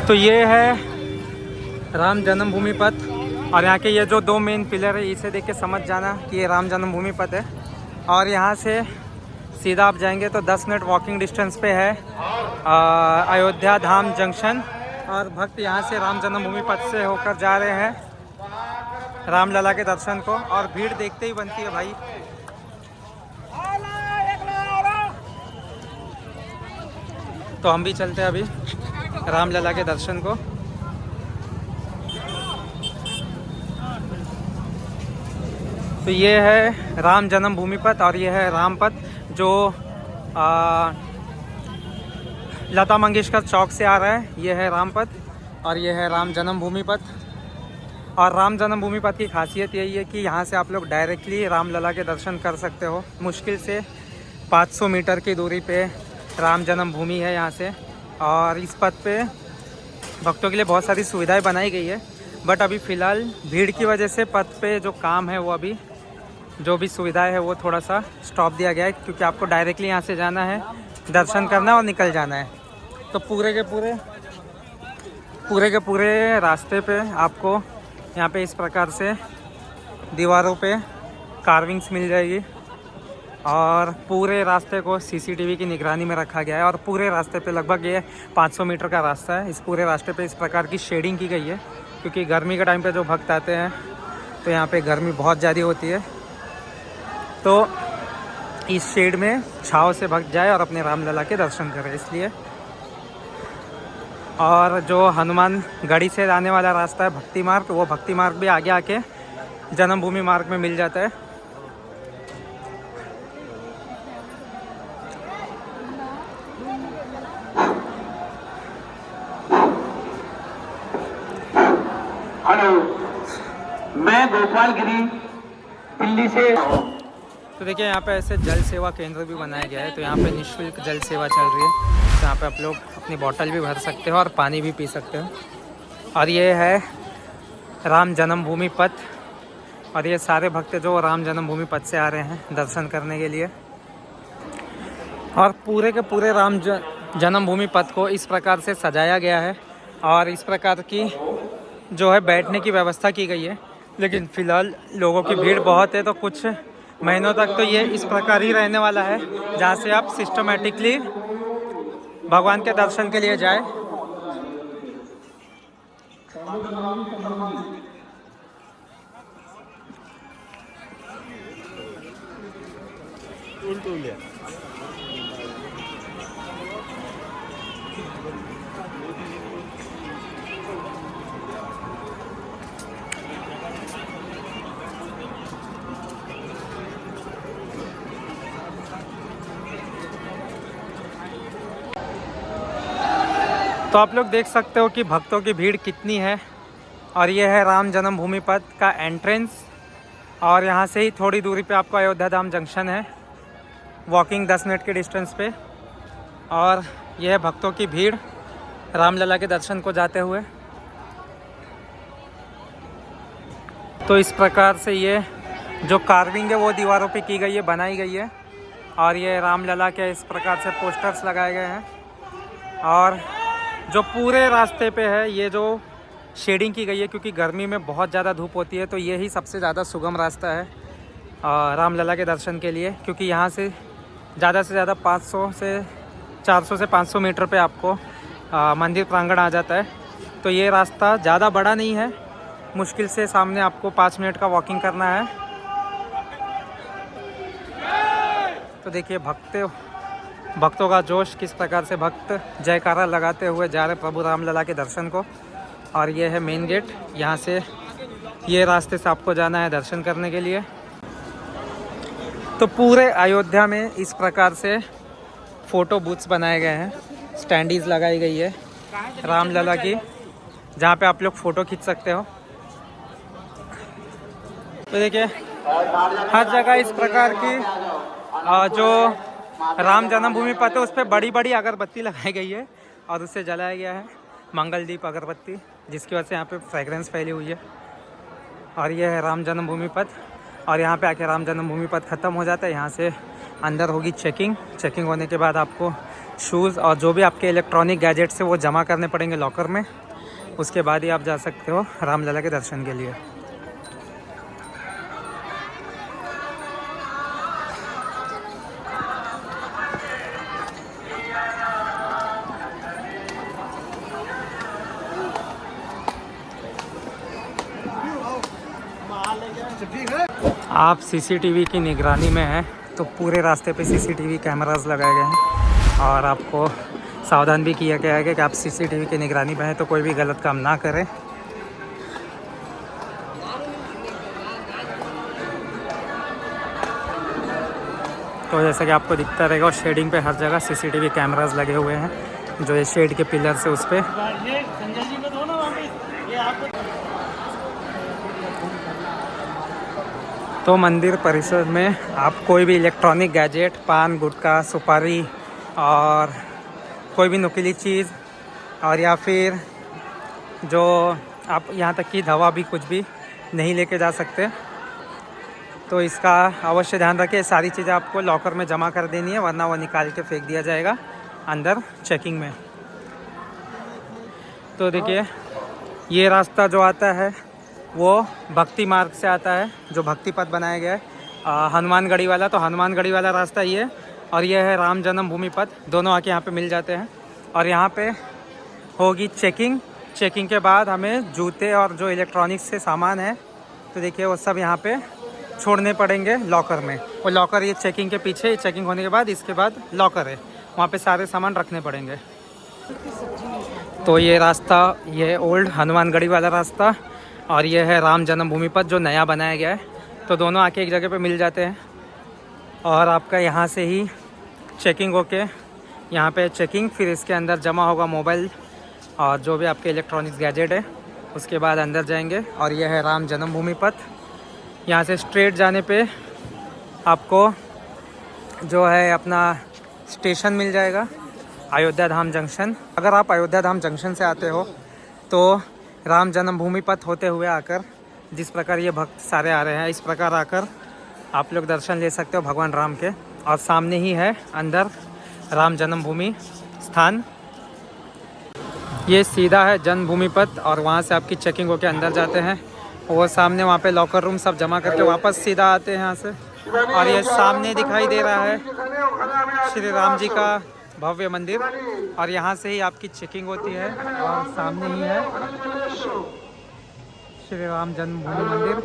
तो ये है राम जन्मभूमि पथ और यहाँ के ये जो दो मेन पिलर है इसे देख के समझ जाना कि ये राम जन्मभूमि पथ है। और यहाँ से सीधा आप जाएंगे तो 10 मिनट वॉकिंग डिस्टेंस पे है अयोध्या धाम जंक्शन। और भक्त यहाँ से राम जन्मभूमि पथ से होकर जा रहे हैं रामलला के दर्शन को। और भीड़ देखते ही बनती है भाई। तो हम भी चलते हैं अभी रामलला के दर्शन को। तो ये है राम जन्मभूमि पथ और ये है राम पथ जो लता मंगेशकर चौक से आ रहा है। ये है राम पथ और ये है राम जन्मभूमि पथ। और राम जन्मभूमि पथ की खासियत यही है कि यहाँ से आप लोग डायरेक्टली रामलला के दर्शन कर सकते हो। मुश्किल से 500 मीटर की दूरी पे राम जन्मभूमि है यहाँ से। और इस पथ पे भक्तों के लिए बहुत सारी सुविधाएं बनाई गई है, बट अभी फ़िलहाल भीड़ की वजह से पथ पे जो काम है वो अभी जो भी सुविधाएं है वो थोड़ा सा स्टॉप दिया गया है, क्योंकि आपको डायरेक्टली यहाँ से जाना है, दर्शन करना है और निकल जाना है। तो पूरे के पूरे रास्ते पे आपको यहाँ पे इस प्रकार से दीवारों पे कार्विंग्स मिल जाएगी और पूरे रास्ते को सीसीटीवी की निगरानी में रखा गया है। और पूरे रास्ते पे लगभग ये 500 मीटर का रास्ता है। इस पूरे रास्ते पे इस प्रकार की शेडिंग की गई है, क्योंकि गर्मी के टाइम पे जो भक्त आते हैं तो यहाँ पे गर्मी बहुत ज़्यादा होती है। तो इस शेड में छाँव से भक्त जाए और अपने रामलला के दर्शन करें, इसलिए। और जो हनुमान गढ़ी से आने वाला रास्ता है भक्ति मार्ग, वो भक्ति मार्ग भी आगे आके जन्मभूमि मार्ग में मिल जाता है। हेलो, मैं गोपाल गिरी दिल्ली से। तो देखिए यहाँ पे ऐसे जल सेवा केंद्र भी बनाया गया है। तो यहाँ पे निःशुल्क जल सेवा चल रही है। तो यहाँ पे आप लोग अपनी बोतल भी भर सकते हो और पानी भी पी सकते हो। और ये है राम जन्मभूमि पथ और ये सारे भक्त जो राम जन्मभूमि पथ से आ रहे हैं दर्शन करने के लिए। और पूरे के पूरे राम जन्मभूमि पथ को इस प्रकार से सजाया गया है और इस प्रकार की जो है बैठने की व्यवस्था की गई है। लेकिन फ़िलहाल लोगों की भीड़ बहुत है, तो कुछ महीनों तक तो ये इस प्रकार ही रहने वाला है, जहाँ से आप सिस्टमेटिकली भगवान के दर्शन के लिए जाए। तो आप लोग देख सकते हो कि भक्तों की भीड़ कितनी है। और ये है राम जन्मभूमि पथ का एंट्रेंस और यहाँ से ही थोड़ी दूरी पे आपको अयोध्या धाम जंक्शन है, वॉकिंग 10 मिनट के डिस्टेंस पे। और यह है भक्तों की भीड़ रामलला के दर्शन को जाते हुए। तो इस प्रकार से ये जो कार्विंग है वो दीवारों पे की गई है, बनाई गई है। और ये रामलला के इस प्रकार से पोस्टर्स लगाए गए हैं। और जो पूरे रास्ते पे है ये जो शेडिंग की गई है, क्योंकि गर्मी में बहुत ज़्यादा धूप होती है, तो ये ही सबसे ज़्यादा सुगम रास्ता है रामलला के दर्शन के लिए। क्योंकि यहाँ से ज़्यादा 400 से 500 मीटर पे आपको मंदिर प्रांगण आ जाता है। तो ये रास्ता ज़्यादा बड़ा नहीं है, मुश्किल से सामने आपको 5 मिनट का वॉकिंग करना है। तो देखिए भक्तों का जोश किस प्रकार से भक्त जयकारा लगाते हुए जा रहे प्रभु रामलला के दर्शन को। और ये है मेन गेट, यहाँ से ये रास्ते से आपको जाना है दर्शन करने के लिए। तो पूरे अयोध्या में इस प्रकार से फ़ोटो बूथ्स बनाए गए हैं, स्टैंडीज लगाई गई है रामलला की, जहाँ पे आप लोग फ़ोटो खींच सकते हो। तो देखिए हर जगह इस प्रकार की जो राम जन्मभूमि पथ है उस पर बड़ी बड़ी अगरबत्ती लगाई गई है और उससे जलाया गया है मंगलदीप अगरबत्ती, जिसकी वजह से यहाँ पे फ्रेगरेंस फैली हुई है। और ये है राम जन्मभूमि पथ। और यहाँ पे आके राम जन्मभूमि पथ ख़त्म हो जाता है। यहाँ से अंदर होगी चेकिंग होने के बाद आपको शूज़ और जो भी आपके इलेक्ट्रॉनिक गैजेट्स है वो जमा करने पड़ेंगे लॉकर में। उसके बाद ही आप जा सकते हो रामलला के दर्शन के लिए। आप सीसीटीवी की निगरानी में हैं तो पूरे रास्ते पे सीसीटीवी कैमरास लगाए गए हैं और आपको सावधान भी किया गया है कि आप सीसीटीवी की निगरानी में हैं तो कोई भी गलत काम ना करें। तो जैसा कि आपको दिखता रहेगा और शेडिंग पे हर जगह सीसीटीवी कैमरास लगे हुए हैं, जो ये शेड के पिलर से उस पर। तो मंदिर परिसर में आप कोई भी इलेक्ट्रॉनिक गैजेट, पान, गुटखा, सुपारी और कोई भी नुकीली चीज़ और या फिर जो आप यहाँ तक कि दवा भी कुछ भी नहीं लेके जा सकते। तो इसका अवश्य ध्यान रखें, सारी चीज़ें आपको लॉकर में जमा कर देनी है, वरना वो निकाल के फेंक दिया जाएगा अंदर चेकिंग में। तो देखिए ये रास्ता जो आता है वो भक्ति मार्ग से आता है, जो भक्ति पथ बनाया गया है हनुमानगढ़ी वाला। तो हनुमानगढ़ी वाला रास्ता ये और ये है राम जन्मभूमि पथ, दोनों आके यहाँ पे मिल जाते हैं। और यहाँ पे होगी चेकिंग के बाद हमें जूते और जो इलेक्ट्रॉनिक्स से सामान है तो देखिए वो सब यहाँ पे छोड़ने पड़ेंगे लॉकर में। वो लॉकर ये चेकिंग के पीछे, चेकिंग होने के बाद इसके बाद लॉकर है, वहाँ पे सारे सामान रखने पड़ेंगे। तो ये रास्ता, ये ओल्ड हनुमानगढ़ी वाला रास्ता और ये है राम जन्मभूमि पथ जो नया बनाया गया है। तो दोनों आके एक जगह पे मिल जाते हैं और आपका यहाँ से ही चेकिंग होके यहाँ पे चेकिंग, फिर इसके अंदर जमा होगा मोबाइल और जो भी आपके इलेक्ट्रॉनिक्स गैजेट है, उसके बाद अंदर जाएंगे। और यह है राम जन्मभूमि पथ। यहाँ से स्ट्रेट जाने पे आपको जो है अपना स्टेशन मिल जाएगा, अयोध्या धाम जंक्शन। अगर आप अयोध्या धाम जंक्शन से आते हो तो राम जन्मभूमि पथ होते हुए आकर, जिस प्रकार ये भक्त सारे आ रहे हैं, इस प्रकार आकर आप लोग दर्शन ले सकते हो भगवान राम के। और सामने ही है अंदर राम जन्मभूमि स्थान। ये सीधा है जन्मभूमि पथ और वहाँ से आपकी चेकिंग होके अंदर जाते हैं। वो सामने वहाँ पे लॉकर रूम सब जमा करके वापस सीधा आते हैं यहाँ से। और ये सामने दिखाई दे रहा है श्री राम जी का भव्य मंदिर और यहाँ से ही आपकी चेकिंग होती है। और सामने ही है श्री राम जन्मभूमि मंदिर।